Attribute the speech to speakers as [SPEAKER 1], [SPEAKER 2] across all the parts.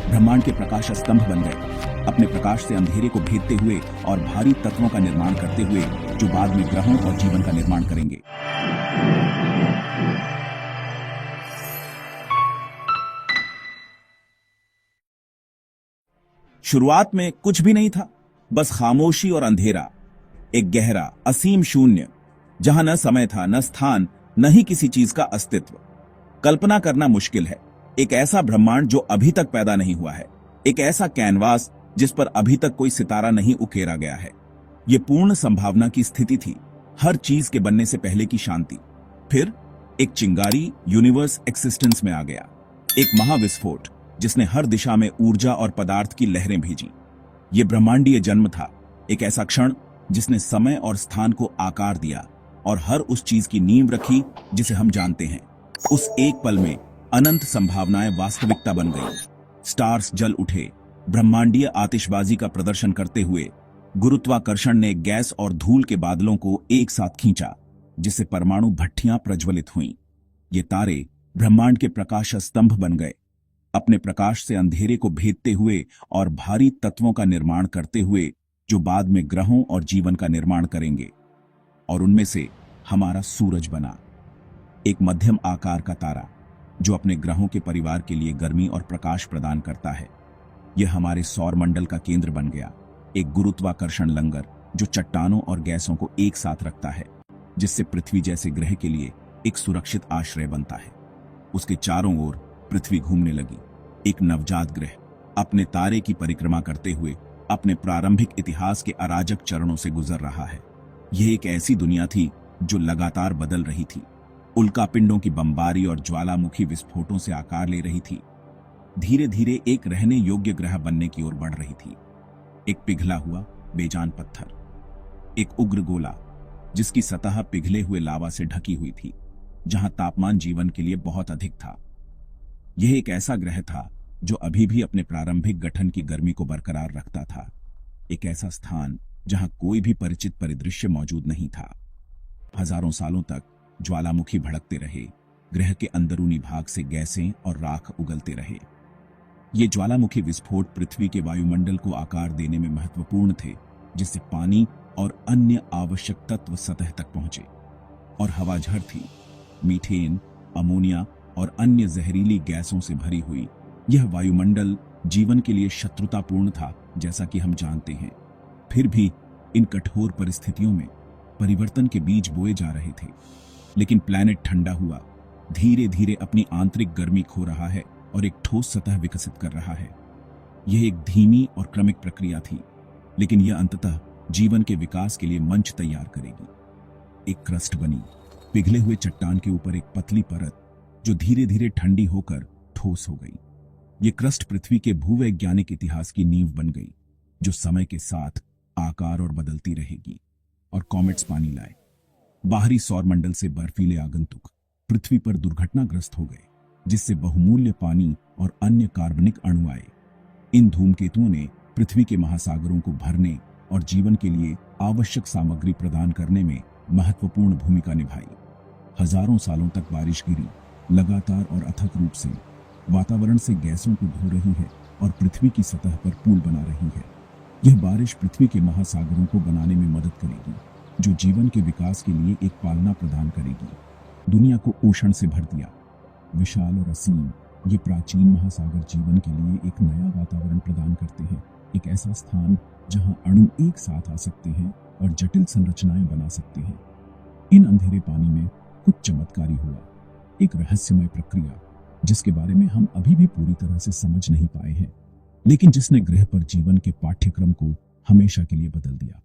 [SPEAKER 1] ब्रह्मांड के प्रकाश स्तंभ बन गए, अपने प्रकाश से अंधेरे को भेदते हुए और भारी तत्वों का निर्माण करते हुए जो बाद में ग्रहों और जीवन का निर्माण करेंगे। शुरुआत में कुछ भी नहीं था, बस खामोशी और अंधेरा, एक गहरा असीम शून्य जहां न समय था, न स्थान, न ही किसी चीज का अस्तित्व। कल्पना करना मुश्किल है, एक ऐसा ब्रह्मांड जो अभी तक पैदा नहीं हुआ है, एक ऐसा कैनवास जिस पर अभी तक कोई सितारा नहीं उकेरा गया है। यह पूर्ण संभावना की स्थिति थी, हर चीज के बनने से पहले की शांति। फिर एक चिंगारी यूनिवर्स एक्सिस्टेंस में आ गया, एक महाविस्फोट जिसने हर दिशा में ऊर्जा और पदार्थ की लहरें भेजी। यह ब्रह्मांडीय जन्म था, एक ऐसा क्षण जिसने समय और स्थान को आकार दिया और हर उस चीज की नींव रखी जिसे हम जानते हैं। उस एक पल में अनंत संभावनाएं वास्तविकता बन गईं। स्टार्स जल उठे, ब्रह्मांडीय आतिशबाजी का प्रदर्शन करते हुए गुरुत्वाकर्षण ने गैस और धूल के बादलों को एक साथ खींचा, जिससे परमाणु भट्टियां प्रज्वलित हुईं। ये तारे ब्रह्मांड के प्रकाश स्तंभ बन गए, अपने प्रकाश से अंधेरे को भेदते हुए और भारी तत्वों का निर्माण करते हुए जो बाद में ग्रहों और जीवन का निर्माण करेंगे। और उनमें से हमारा सूरज बना, एक मध्यम आकार का तारा जो अपने ग्रहों के परिवार के लिए गर्मी और प्रकाश प्रदान करता है। यह हमारे सौर मंडल का केंद्र बन गया, एक गुरुत्वाकर्षण लंगर जो चट्टानों और गैसों को एक साथ रखता है, जिससे पृथ्वी जैसे ग्रह के लिए एक सुरक्षित आश्रय बनता है। उसके चारों ओर पृथ्वी घूमने लगी, एक नवजात ग्रह अपने तारे की परिक्रमा करते हुए अपने प्रारंभिक इतिहास के अराजक चरणों से गुजर रहा है। यह एक ऐसी दुनिया थी जो लगातार बदल रही थी, उल्कापिंडों की बमबारी और ज्वालामुखी विस्फोटों से आकार ले रही थी। धीरे धीरे एक रहने योग्य ग्रह बनने की ओर बढ़ रही थी, एक पिघला हुआ बेजान पत्थर, एक उग्र गोला जिसकी सतह पिघले हुए लावा से ढकी हुई थी, जहां तापमान जीवन के लिए बहुत अधिक था। यह एक ऐसा ग्रह था जो अभी भी अपने प्रारंभिक गठन की गर्मी को बरकरार रखता था, एक ऐसा स्थान जहां कोई भी परिचित परिदृश्य मौजूद नहीं था। हजारों सालों तक ज्वालामुखी भड़कते रहे, ग्रह के अंदरूनी भाग से गैसें और राख उगलते रहे। ये ज्वालामुखी विस्फोट पृथ्वी के वायुमंडल को आकार देने में महत्वपूर्ण थे, जिससे पानी और अन्य आवश्यक तत्व सतह तक पहुंचे। और हवा झड़ थी, मीथेन, अमोनिया और अन्य जहरीली गैसों से भरी हुई। यह वायुमंडल जीवन के लिए शत्रुतापूर्ण था, जैसा कि हम जानते हैं। फिर भी इन कठोर परिस्थितियों में परिवर्तन के बीज बोए जा रहे थे। लेकिन प्लैनेट ठंडा हुआ, धीरे धीरे अपनी आंतरिक गर्मी खो रहा है और एक ठोस सतह विकसित कर रहा है। यह एक धीमी और क्रमिक प्रक्रिया थी, लेकिन यह अंततः जीवन के विकास के लिए मंच तैयार करेगी। एक क्रस्ट बनी, पिघले हुए चट्टान के ऊपर एक पतली परत जो धीरे धीरे ठंडी होकर ठोस हो गई। यह क्रस्ट पृथ्वी के भूवैज्ञानिक इतिहास की नींव बन गई, जो समय के साथ आकार और बदलती रहेगी। और कॉमेट्स पानी लाए, बाहरी सौरमंडल से बर्फीले आगंतुक पृथ्वी पर दुर्घटनाग्रस्त हो गए, जिससे बहुमूल्य पानी और अन्य कार्बनिक अणु आए। इन धूमकेतुओं ने पृथ्वी के महासागरों को भरने और जीवन के लिए आवश्यक सामग्री प्रदान करने में महत्वपूर्ण भूमिका निभाई। हजारों सालों तक बारिश गिरी, लगातार और अथक रूप से वातावरण से गैसों को धो रही है और पृथ्वी की सतह पर पुल बना रही है। यह बारिश पृथ्वी के महासागरों को बनाने में मदद करेगी, जो जीवन के विकास के लिए एक पालना प्रदान करेगी। दुनिया को ओशन से भर दिया, विशाल और असीम ये प्राचीन महासागर जीवन के लिए एक नया वातावरण प्रदान करते हैं, एक ऐसा स्थान जहां अणु एक साथ आ सकते हैं और जटिल संरचनाएं बना सकते हैं। इन अंधेरे पानी में कुछ चमत्कारी हुआ, एक रहस्यमय प्रक्रिया जिसके बारे में हम अभी भी पूरी तरह से समझ नहीं पाए हैं, लेकिन जिसने ग्रह पर जीवन के पाठ्यक्रम को हमेशा के लिए बदल दिया।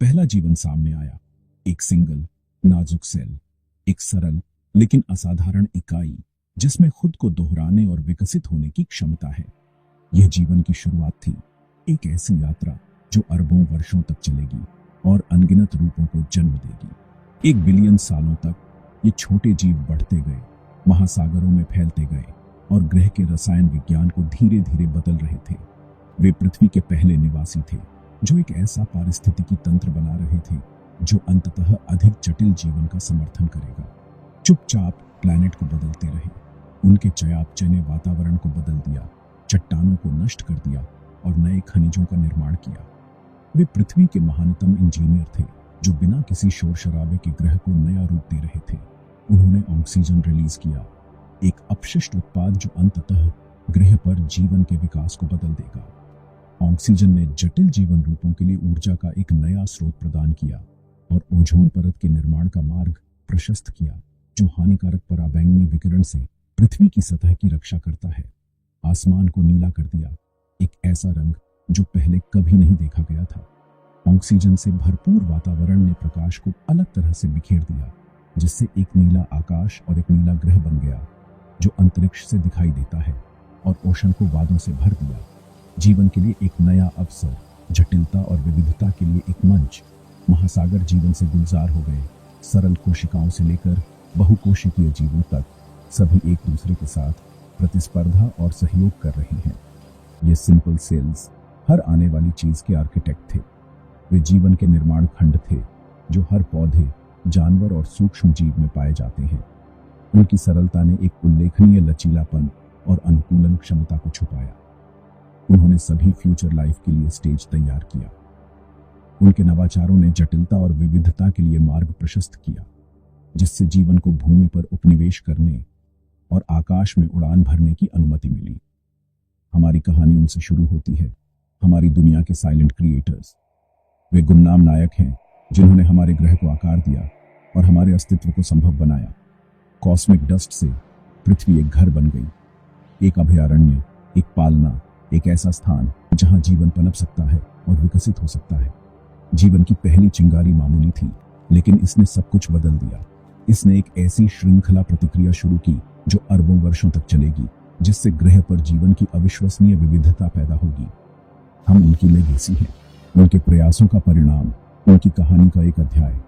[SPEAKER 1] पहला जीवन सामने आया, एक सिंगल नाजुक सेल, एक सरल लेकिन असाधारण इकाई जिसमें खुद को दोहराने और विकसित होने की क्षमता है। यह जीवन की शुरुआत थी, एक ऐसी यात्रा जो अरबों वर्षों तक चलेगी और अनगिनत रूपों को जन्म देगी। 1 बिलियन सालों तक ये छोटे जीव बढ़ते गए, महासागरों में फैलते गए और ग्रह के रसायन विज्ञान को धीरे धीरे बदल रहे थे। वे पृथ्वी के पहले निवासी थे, जो एक ऐसा पारिस्थितिकी तंत्र बना रहे थे जो अंततः अधिक जटिल जीवन का समर्थन करेगा। चुपचाप प्लैनेट को बदलते रहे, उनके चयापचय ने वातावरण को बदल दिया,
[SPEAKER 2] चट्टानों को नष्ट कर दिया और नए खनिजों का निर्माण किया। वे पृथ्वी के महानतम इंजीनियर थे जो बिना किसी शोर शराबे के ग्रह को नया रूप दे रहे थे। उन्होंने ऑक्सीजन रिलीज किया, एक अपशिष्ट उत्पाद जो अंततः ग्रह पर जीवन के विकास को बदल देगा। ऑक्सीजन ने जटिल जीवन रूपों के लिए ऊर्जा का एक नया स्रोत प्रदान किया और ओजोन परत के निर्माण का मार्ग प्रशस्त किया, जो हानिकारक पराबैंगनी विकिरण से पृथ्वी की सतह की रक्षा करता है। आसमान को नीला कर दिया, एक ऐसा रंग जो पहले कभी नहीं देखा गया था। ऑक्सीजन से भरपूर वातावरण ने प्रकाश को अलग तरह से बिखेर दिया, जिससे एक नीला आकाश और एक नीला ग्रह बन गया जो अंतरिक्ष से दिखाई देता है, और ओशन को वादों से भर दिया। जीवन के लिए एक नया अवसर, जटिलता और विविधता के लिए एक मंच। महासागर जीवन से गुलजार हो गए। सरल कोशिकाओं से लेकर बहुकोशिकीय जीवों तक सभी एक दूसरे के साथ प्रतिस्पर्धा और सहयोग कर रहे हैं। ये सिंपल सेल्स हर आने वाली चीज के आर्किटेक्ट थे। वे जीवन के निर्माण खंड थे जो हर पौधे, जानवर और सूक्ष्म जीव में पाए जाते हैं। उनकी सरलता ने एक उल्लेखनीय लचीलापन और अनुकूलन क्षमता को छुपाया। उन्होंने सभी फ्यूचर लाइफ के लिए स्टेज तैयार किया। उनके नवाचारों ने जटिलता और विविधता के लिए मार्ग प्रशस्त किया, जिससे जीवन को भूमि पर उपनिवेश करने और आकाश में उड़ान भरने की अनुमति मिली। हमारी कहानी उनसे शुरू होती है, हमारी दुनिया के साइलेंट क्रिएटर्स। वे गुमनाम नायक हैं जिन्होंने हमारे ग्रह को आकार दिया और हमारे अस्तित्व को संभव बनाया। कॉस्मिक डस्ट से पृथ्वी एक घर बन गई, एक अभयारण्य, एक पालना, एक ऐसा स्थान जहां जीवन पनप सकता है और विकसित हो सकता है। जीवन की पहली चिंगारी मामूली थी, लेकिन इसने सब कुछ बदल दिया। इसने एक ऐसी श्रृंखला प्रतिक्रिया शुरू की जो अरबों वर्षों तक चलेगी, जिससे ग्रह पर जीवन की अविश्वसनीय विविधता पैदा होगी। हम उनकी लेगेसी हैं, उनके प्रयासों का परिणाम, उनकी कहानी का एक अध्याय।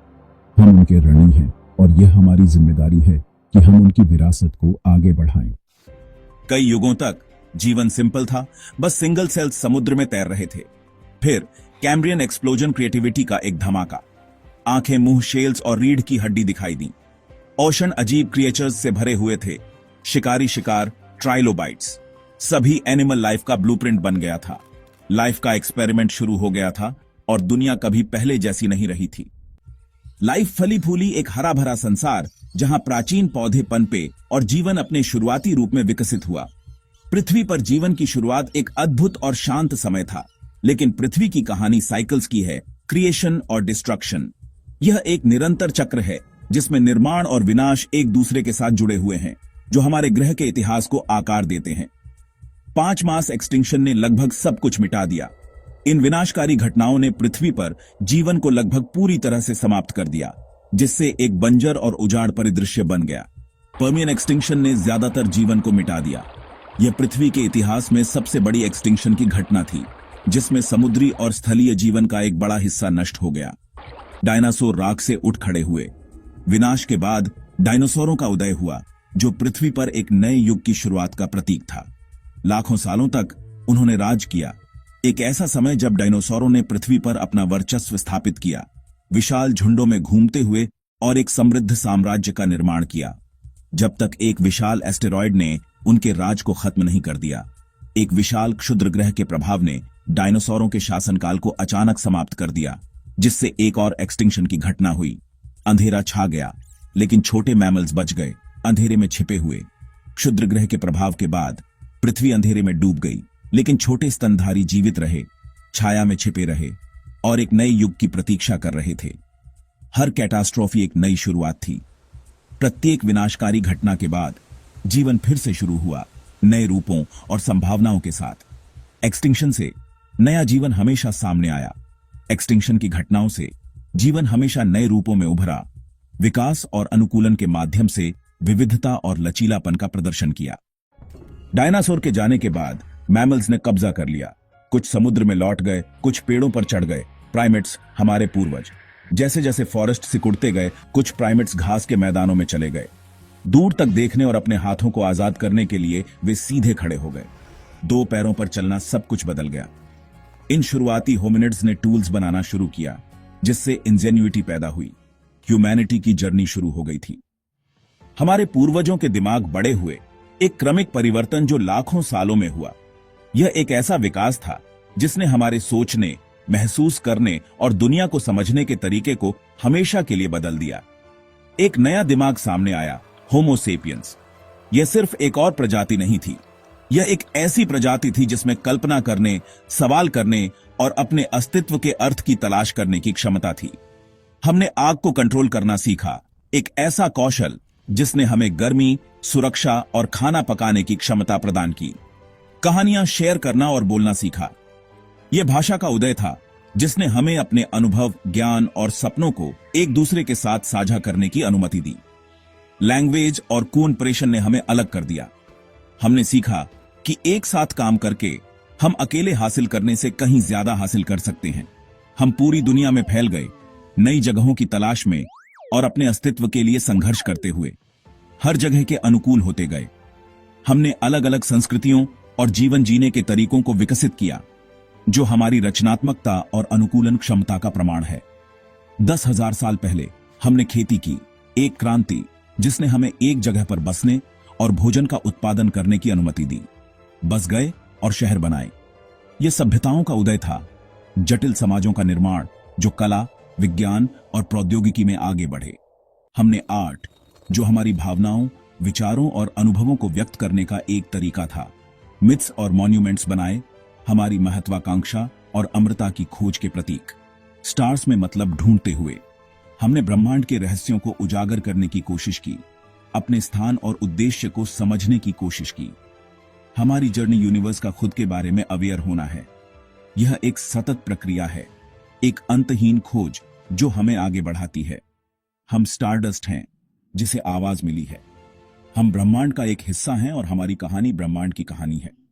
[SPEAKER 2] हम उनके ऋणी हैं और यह हमारी जिम्मेदारी है कि हम उनकी विरासत को आगे बढ़ाएं।
[SPEAKER 1] कई युगों तक जीवन सिंपल था, बस सिंगल सेल समुद्र में तैर रहे थे। फिर कैम्ब्रियन एक्सप्लोजन क्रिएटिविटी का एक धमाका। आंखें, मुंह, शेल्स और रीढ़ की हड्डी दिखाई दी। ओशन अजीब क्रिएचर्स से भरे हुए थे। शिकारी शिकार, ट्राइलोबाइट्स, सभी एनिमल लाइफ का ब्लूप्रिंट बन गया था। लाइफ का एक्सपेरिमेंट शुरू हो गया था और दुनिया कभी पहले जैसी नहीं रही थी। लाइफ फली फूली एक हरा भरा संसार जहां प्राचीन पौधे पनपे और जीवन अपने शुरुआती रूप में विकसित हुआ। पृथ्वी पर जीवन की शुरुआत एक अद्भुत और शांत समय था, लेकिन पृथ्वी की कहानी साइकिल्स की है, क्रिएशन और डिस्ट्रक्शन। यह एक निरंतर चक्र है जिसमें निर्माण और विनाश एक दूसरे के साथ जुड़े हुए हैं, जो हमारे ग्रह के इतिहास को आकार देते हैं। 5 मास एक्सटिंक्शन ने लगभग सब कुछ मिटा दिया। इन विनाशकारी घटनाओं ने पृथ्वी पर जीवन को लगभग पूरी तरह से समाप्त कर दिया, जिससे एक बंजर और उजाड़ परिदृश्य बन गया। पर्मियन एक्सटिंक्शन ने ज्यादातर जीवन को मिटा दिया। यह पृथ्वी के इतिहास में सबसे बड़ी एक्सटिंक्शन की घटना थी, जिसमें समुद्री और स्थलीय जीवन का एक बड़ा हिस्सा नष्ट हो गया। डायनासोर राख से उठ खड़े हुए। विनाश के बाद डायनासोरों का उदय हुआ, जो पृथ्वी पर एक नए युग की शुरुआत का प्रतीक था। लाखों सालों तक उन्होंने राज किया, एक ऐसा समय जब डायनासोरों ने पृथ्वी पर अपना वर्चस्व स्थापित किया, विशाल झुंडों में घूमते हुए और एक समृद्ध साम्राज्य का निर्माण किया, जब तक एक विशाल एस्टेरॉयड ने उनके राज को खत्म नहीं कर दिया। एक विशाल क्षुद्र ग्रह के प्रभाव ने डायनासोरों के शासनकाल को अचानक समाप्त कर दिया, जिससे एक और एक्सटिंक्शन की घटना हुई। अंधेरा छा गया, लेकिन छोटे मैमल्स बच गए, अंधेरे में छिपे हुए। क्षुद्र ग्रह के प्रभाव के बाद पृथ्वी अंधेरे में डूब गई, लेकिन छोटे स्तनधारी जीवित रहे, छाया में छिपे रहे और एक नए युग की प्रतीक्षा कर रहे थे। हर कैटास्ट्रोफी एक नई शुरुआत थी। प्रत्येक विनाशकारी घटना के बाद जीवन फिर से शुरू हुआ, नए रूपों और संभावनाओं के साथ। एक्सटिंक्शन से नया जीवन हमेशा सामने आया। एक्सटिंक्शन की घटनाओं से जीवन हमेशा नए रूपों में उभरा, विकास और अनुकूलन के माध्यम से विविधता और लचीलापन का प्रदर्शन किया। डायनासोर के जाने के बाद मैमल्स ने कब्जा कर लिया। कुछ समुद्र में लौट गए, कुछ पेड़ों पर चढ़ गए। प्राइमेट्स, हमारे पूर्वज, जैसे जैसे फॉरेस्ट सिकुड़ते गए, कुछ प्राइमेट्स घास के मैदानों में चले गए। दूर तक देखने और अपने हाथों को आजाद करने के लिए वे सीधे खड़े हो गए। 2 पैरों पर चलना सब कुछ बदल गया। इन शुरुआती होमिनिड्स ने टूल्स बनाना शुरू किया, जिससे इंजेन्युइटी पैदा हुई। ह्यूमैनिटी की जर्नी शुरू हो गई थी। हमारे पूर्वजों के दिमाग बड़े हुए, एक क्रमिक परिवर्तन जो लाखों सालों में हुआ। यह एक ऐसा विकास था जिसने हमारे सोचने, महसूस करने और दुनिया को समझने के तरीके को हमेशा के लिए बदल दिया। एक नया दिमाग सामने आया, होमो सेपियंस। यह सिर्फ एक और प्रजाति नहीं थी, यह एक ऐसी प्रजाति थी जिसमें कल्पना करने, सवाल करने और अपने अस्तित्व के अर्थ की तलाश करने की क्षमता थी। हमने आग को कंट्रोल करना सीखा, एक ऐसा कौशल जिसने हमें गर्मी, सुरक्षा और खाना पकाने की क्षमता प्रदान की। कहानियां शेयर करना और बोलना सीखा। यह भाषा का उदय था जिसने हमें अपने अनुभव, ज्ञान और सपनों को एक दूसरे के साथ साझा करने की अनुमति दी। लैंग्वेज और कोऑपरेशन ने हमें अलग कर दिया। हमने सीखा कि एक साथ काम करके हम अकेले हासिल करने से कहीं ज्यादा हासिल कर सकते हैं। हम पूरी दुनिया में फैल गए, नई जगहों की तलाश में और अपने अस्तित्व के लिए संघर्ष करते हुए हर जगह के अनुकूल होते गए। हमने अलग अलग संस्कृतियों और जीवन जीने के तरीकों को विकसित किया, जो हमारी रचनात्मकता और अनुकूलन क्षमता का प्रमाण है। 10,000 साल पहले हमने खेती की, एक क्रांति जिसने हमें एक जगह पर बसने और भोजन का उत्पादन करने की अनुमति दी। बस गए और शहर बनाए। यह सभ्यताओं का उदय था, जटिल समाजों का निर्माण जो कला, विज्ञान और प्रौद्योगिकी में आगे बढ़े। हमने आर्ट, जो हमारी भावनाओं, विचारों और अनुभवों को व्यक्त करने का एक तरीका था। मिथ्स और मॉन्यूमेंट्स बनाए, हमारी महत्वाकांक्षा और अमरता की खोज के प्रतीक। स्टार्स में मतलब ढूंढते हुए हमने ब्रह्मांड के रहस्यों को उजागर करने की कोशिश की, अपने स्थान और उद्देश्य को समझने की कोशिश की। हमारी जर्नी यूनिवर्स का खुद के बारे में अवेयर होना है। यह एक सतत प्रक्रिया है, एक अंतहीन खोज जो हमें आगे बढ़ाती है। हम स्टारडस्ट हैं जिसे आवाज मिली है। हम ब्रह्मांड का एक हिस्सा हैं और हमारी कहानी ब्रह्मांड की कहानी है।